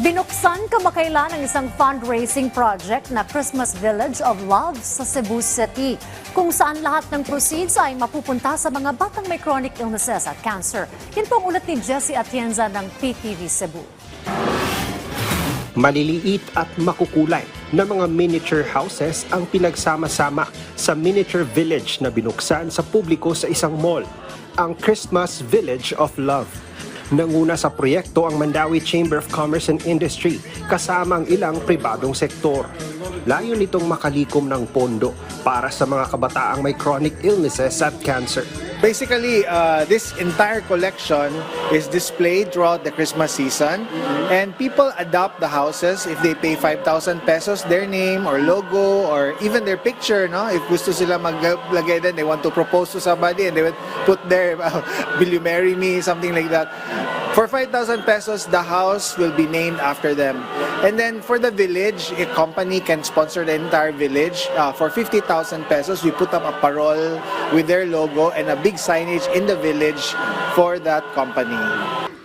Binuksan kamakailan ang isang fundraising project na Christmas Village of Love sa Cebu City, kung saan lahat ng proceeds ay mapupunta sa mga batang may chronic illnesses at cancer. Yan po ang ulat ni Jessie Atienza ng PTV Cebu. Maliliit at makukulay na mga miniature houses ang pinagsama-sama sa miniature village na binuksan sa publiko sa isang mall, ang Christmas Village of Love. Nanguna sa proyekto ang Mandawi Chamber of Commerce and Industry kasama ang ilang pribadong sektor. Layo nitong makalikom ng pondo para sa mga kabataang may chronic illnesses at cancer. Basically, this entire collection is displayed throughout the Christmas season, and people adopt the houses if they pay 5,000 pesos, their name or logo or even their picture. No, if gusto sila maglagay din, they want to propose to somebody and they would put their "Will you marry me?" something like that. For 5,000 pesos, the house will be named after them. And then for the village, a company can sponsor the entire village. For 50,000 pesos, we put up a parol with their logo and a big signage in the village for that company.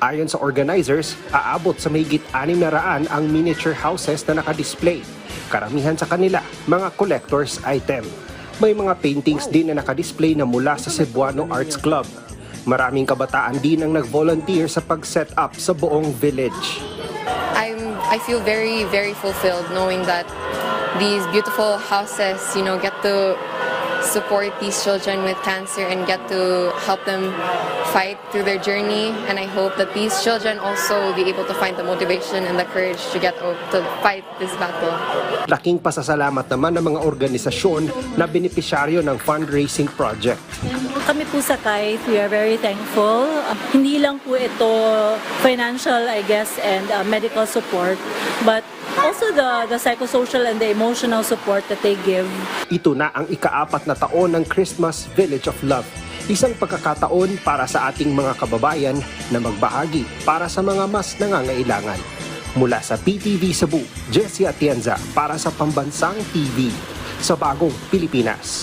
Ayon sa organizers, aabot sa mahigit 600 ang miniature houses na nakadisplay. Karamihan sa kanila, mga collector's item. May mga paintings din na nakadisplay na mula sa Cebuano Arts Club. Maraming kabataan din ang nag-volunteer sa pag-set up sa buong village. I feel very, very fulfilled knowing that these beautiful houses, get to support these children with cancer and get to help them fight through their journey. And I hope that these children also will be able to find the motivation and the courage to fight this battle. Laking pasasalamat naman ng mga organisasyon na benepisyaryo ng fundraising project. Kami po sa KAIT, we are very thankful. Hindi lang po ito financial, I guess, and medical support, but also the psychosocial and the emotional support that they give. Ito na ang ika-4 na taon ng Christmas Village of Love. Isang pagkakataon para sa ating mga kababayan na magbahagi para sa mga mas nangangailangan. Mula sa PTV Cebu, Jessie Atienza para sa Pambansang TV sa Bagong Pilipinas.